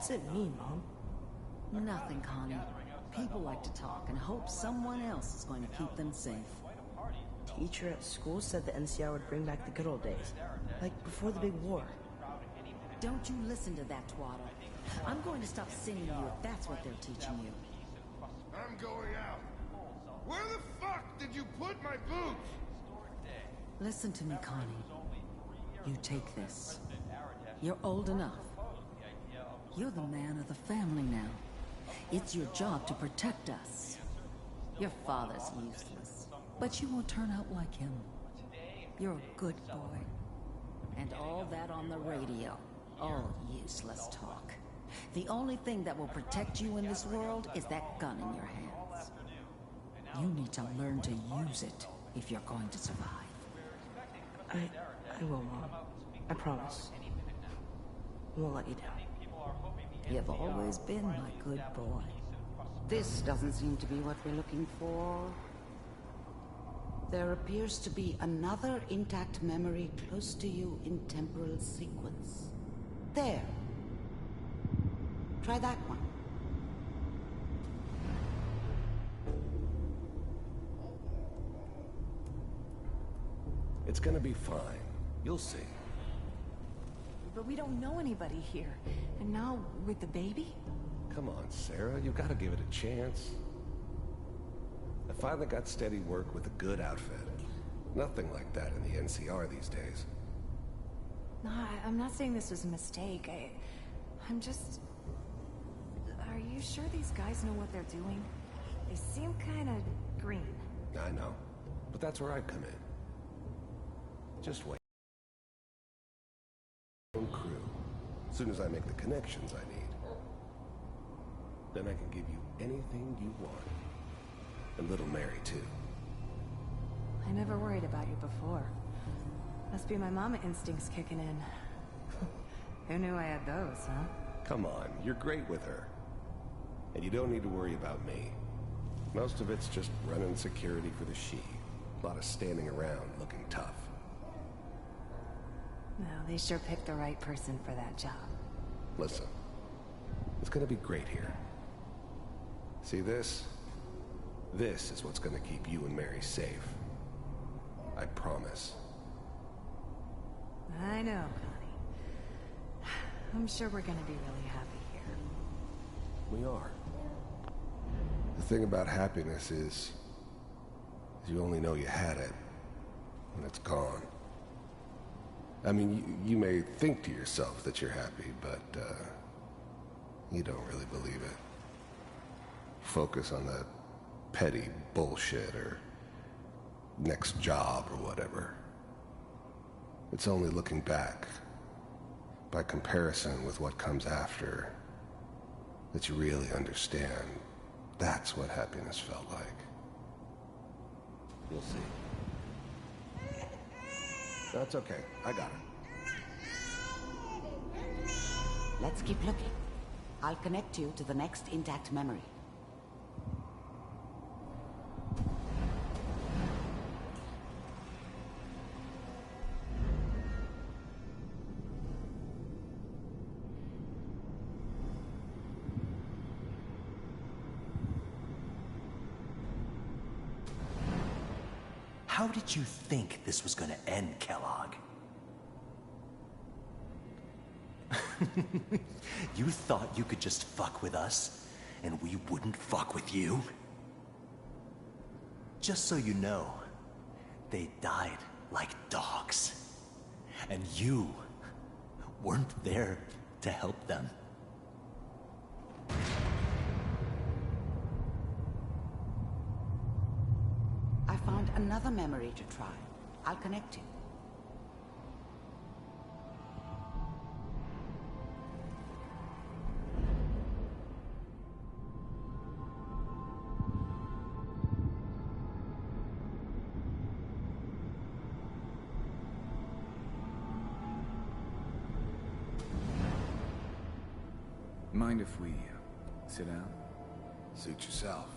What's it mean, Mom? Nothing, Connie. People like to talk and hope someone else is going to keep them safe. Teacher at school said the NCR would bring back the good old days. Like before the big war. Don't you listen to that twaddle. I'm going to stop sending you if that's what they're teaching you. I'm going out. Where the fuck did you put my boots? Listen to me, Connie. You take this. You're old enough. You're the man of the family now. It's your job to protect us. Your father's useless, but you won't turn out like him. You're a good boy. And all that on the radio, all useless talk. The only thing that will protect you in this world is that gun in your hands. You need to learn to use it if you're going to survive. I will, Mom. I promise. I won't let you down. You've always been my good boy. This doesn't seem to be what we're looking for. There appears to be another intact memory close to you in temporal sequence. There. Try that one. It's gonna be fine. You'll see. But we don't know anybody here. And now, with the baby? Come on, Sarah. You gotta give it a chance. I finally got steady work with a good outfit. Nothing like that in the NCR these days. No, I'm not saying this was a mistake. I'm just... Are you sure these guys know what they're doing? They seem kinda green. I know. But that's where I come in. Just wait. Crew. As soon as I make the connections I need. Then I can give you anything you want. And little Mary, too. I never worried about you before. Must be my mama instincts kicking in. Who knew I had those, huh? Come on, you're great with her. And you don't need to worry about me. Most of it's just running security for the she. A lot of standing around looking tough. Well, they sure picked the right person for that job. Listen, it's gonna be great here. See this? This is what's gonna keep you and Mary safe. I promise. I know, Connie. I'm sure we're gonna be really happy here. We are. The thing about happiness is you only know you had it when it's gone. I mean, you may think to yourself that you're happy, but you don't really believe it. Focus on that petty bullshit or next job or whatever. It's only looking back, by comparison with what comes after, that you really understand. That's what happiness felt like. You'll see. That's okay. I got it. Let's keep looking. I'll connect you to the next intact memory. How did you think this was gonna end, Kellogg? You thought you could just fuck with us, and we wouldn't fuck with you? Just so you know, they died like dogs. And you weren't there to help them. I found another memory to try. I'll connect you. Mind if we sit down? Suit yourself.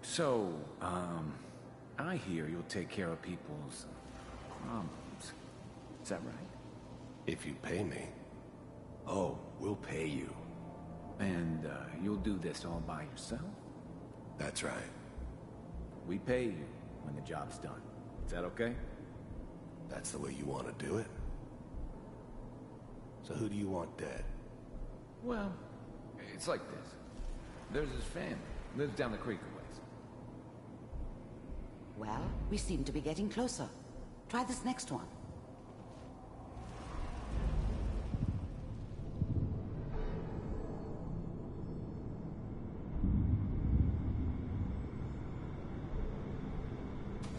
So, I hear you'll take care of people's problems. Is that right? If you pay me. Oh, we'll pay you. And you'll do this all by yourself? That's right. We pay you when the job's done. Is that okay? That's the way you want to do it? So who do you want dead? Well, it's like this. There's his family. Lives down the creek a ways. Well, we seem to be getting closer. Try this next one.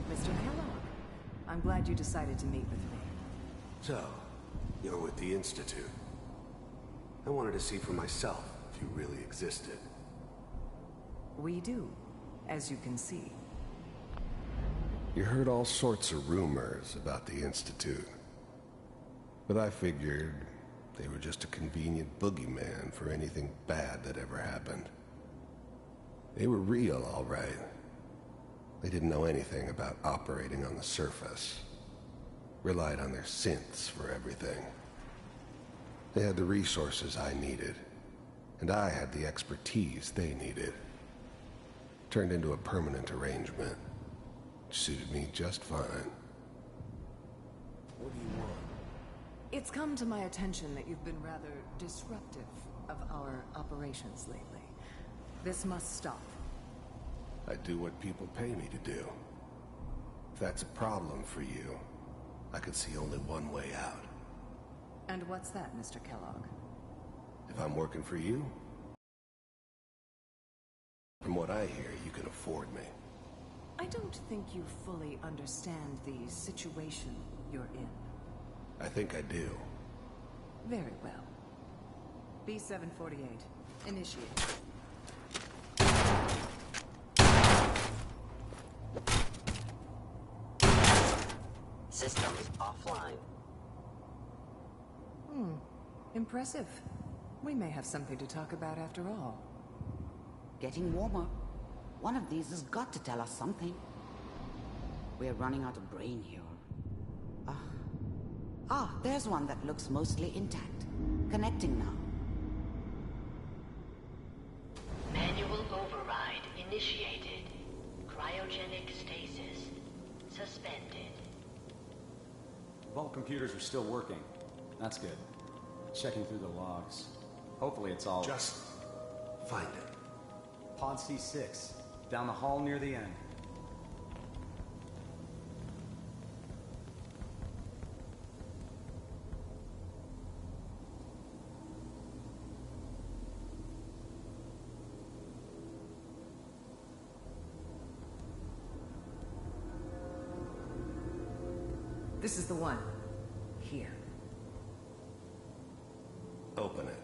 Mr. Kellogg, I'm glad you decided to meet with me. So, you're with the Institute. I wanted to see for myself if you really existed. We do, as you can see. You heard all sorts of rumors about the Institute. But I figured they were just a convenient boogeyman for anything bad that ever happened. They were real, all right. They didn't know anything about operating on the surface. Relied on their synths for everything. They had the resources I needed, and I had the expertise they needed. Turned into a permanent arrangement. Suited me just fine. What do you want? It's come to my attention that you've been rather disruptive of our operations lately. This must stop. I do what people pay me to do. If that's a problem for you, I could see only one way out. And what's that, Mr. Kellogg? If I'm working for you, from what I hear, you can afford me. I don't think you fully understand the situation you're in. I think I do. Very well. B-748, initiate. Systems offline. Impressive. We may have something to talk about after all. Getting warmer. One of these has got to tell us something. We're running out of brain here. There's one that looks mostly intact. Connecting now. Manual override initiated. Cryogenic stasis suspended. Vault computers are still working. That's good. Checking through the logs. Hopefully it's all... Just find it. Pod C6. Down the hall near the end. This is the one. Here. Open it.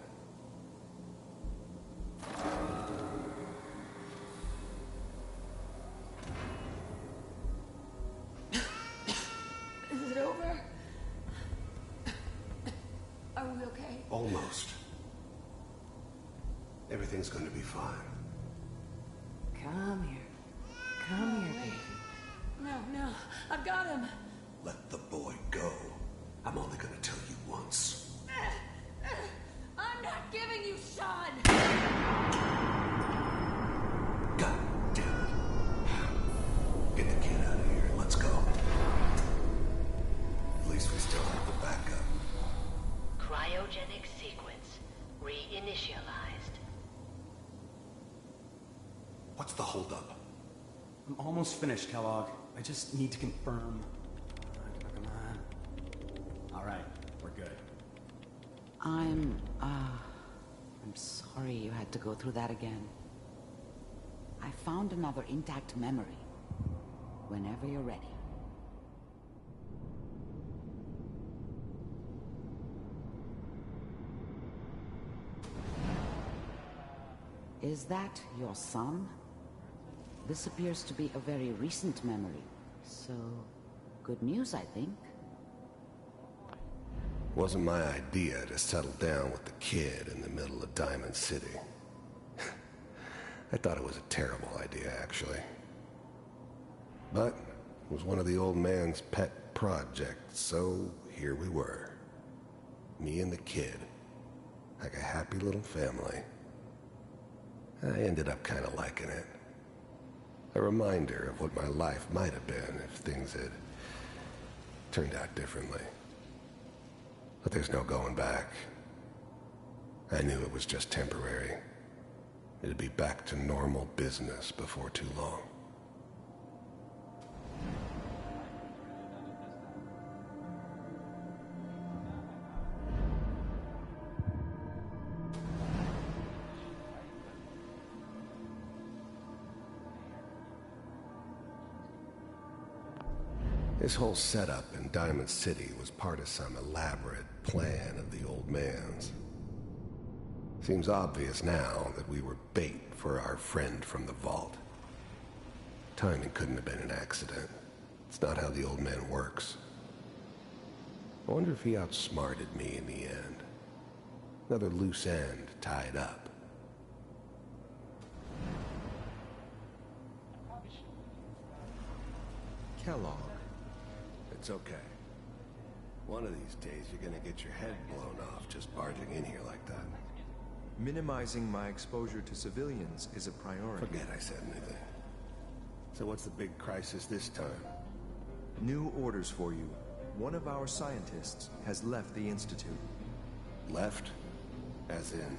Is it over? Are we okay? Almost. Everything's going to be fine. Come here. Come here, baby. No, I've got him. Let the boy go. I'm only going to tell you once. I'm not giving you Sean! God damn it. Get the kid out of here. Let's go. At least we still have the backup. Cryogenic sequence reinitialized. What's the holdup? I'm almost finished, Kellogg. I just need to confirm. Come on. All right, we're good. I'm sorry you had to go through that again. I found another intact memory. Whenever you're ready. Is that your son? This appears to be a very recent memory. So, good news, I think. Wasn't my idea to settle down with the kid in the middle of Diamond City. I thought it was a terrible idea, actually. But It was one of the old man's pet projects, so here we were. Me and the kid. Like a happy little family. I ended up kind of liking it. A reminder of what my life might have been if things had turned out differently. But there's no going back. I knew it was just temporary. It'd be back to normal business before too long. This whole setup in Diamond City was part of some elaborate plan of the old man's. Seems obvious now that we were bait for our friend from the vault. Timing couldn't have been an accident. It's not how the old man works. I wonder if he outsmarted me in the end. Another loose end tied up. Kellogg. It's okay. One of these days you're gonna get your head blown off just barging in here like that. Minimizing my exposure to civilians is a priority. Forget I said anything. So what's the big crisis this time? New orders for you. One of our scientists has left the Institute. Left? As in?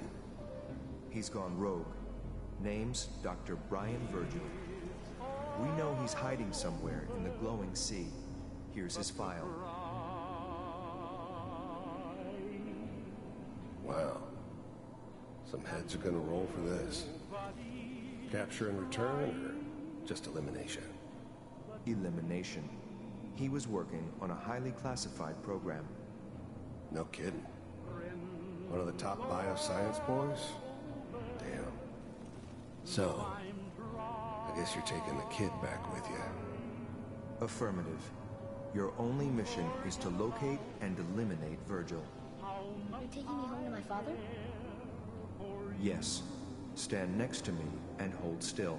He's gone rogue. Name's Dr. Brian Virgil. We know he's hiding somewhere in the glowing sea. Here's his file. Wow. Some heads are gonna roll for this. Capture and return, or just elimination? Elimination. He was working on a highly classified program. No kidding. One of the top bioscience boys? Damn. So, I guess you're taking the kid back with you. Affirmative. Your only mission is to locate and eliminate Virgil. You're taking me home to my father? Yes. Stand next to me and hold still.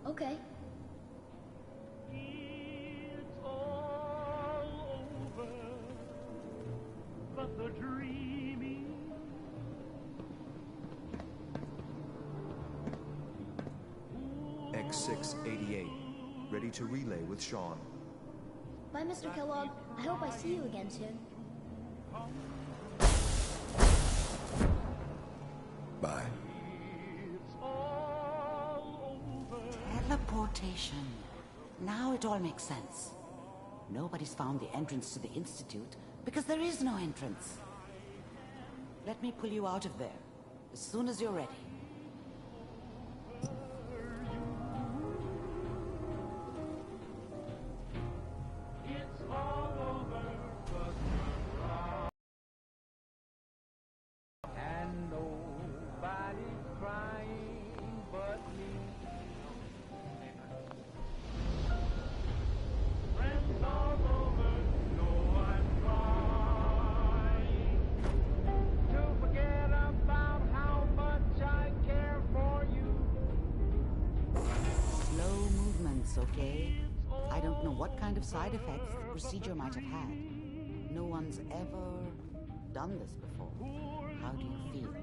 Okay. X688. Ready to relay with Sean. Bye, Mr. Kellogg. I hope I see you again soon. Bye. Teleportation. Now it all makes sense. Nobody's found the entrance to the Institute because there is no entrance. Let me pull you out of there as soon as you're ready. Okay? I don't know what kind of side effects the procedure might have had. No one's ever done this before. How do you feel?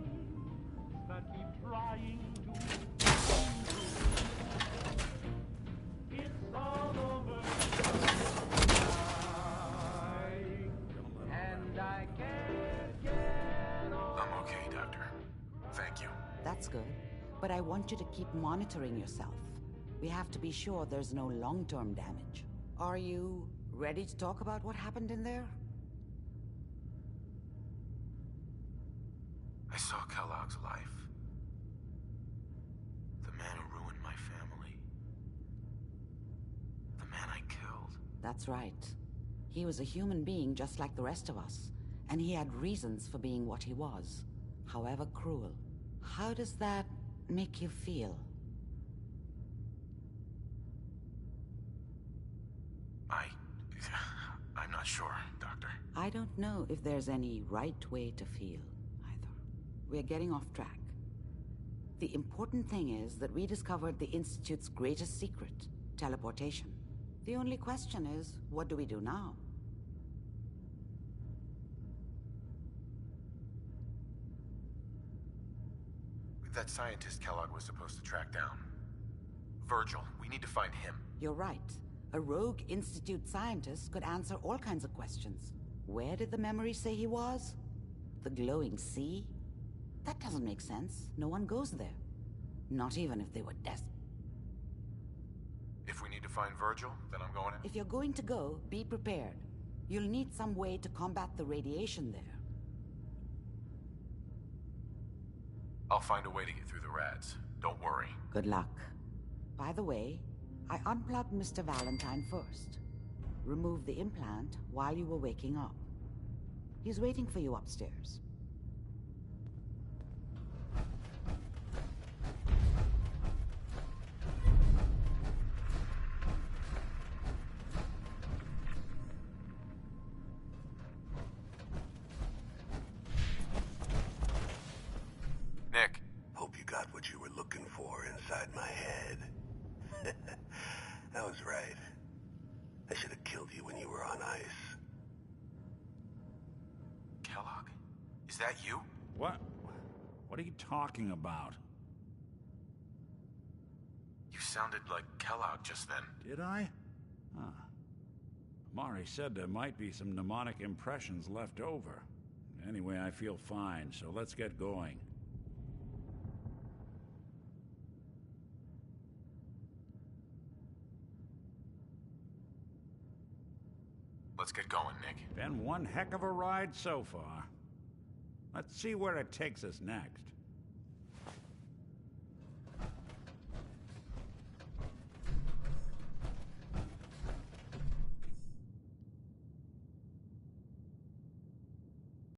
I'm okay, Doctor. Thank you. That's good. But I want you to keep monitoring yourself. We have to be sure there's no long-term damage. Are you ready to talk about what happened in there? I saw Kellogg's life. The man who ruined my family. The man I killed. That's right. He was a human being just like the rest of us, and he had reasons for being what he was, however cruel. How does that make you feel? I'm not sure, Doctor. I don't know if there's any right way to feel, either. We're getting off track. The important thing is that we discovered the Institute's greatest secret, teleportation. The only question is, what do we do now? That scientist Kellogg was supposed to track down. Virgil, we need to find him. You're right. A rogue Institute scientist could answer all kinds of questions. Where did the memory say he was? The glowing sea? That doesn't make sense. No one goes there. Not even if they were desperate. If we need to find Virgil, then I'm going in. If you're going to go, be prepared. You'll need some way to combat the radiation there. I'll find a way to get through the rads. Don't worry. Good luck. By the way, I unplugged Mr. Valentine first. Removed the implant while you were waking up. He's waiting for you upstairs. Nick. Hope you got what you were looking for inside my head. I was right. I should have killed you when you were on ice. Kellogg? Is that you? What? What are you talking about? You sounded like Kellogg just then. Did I? Huh. Mari said there might be some mnemonic impressions left over. Anyway, I feel fine, so let's get going. Let's get going, Nick. Been one heck of a ride so far. Let's see where it takes us next.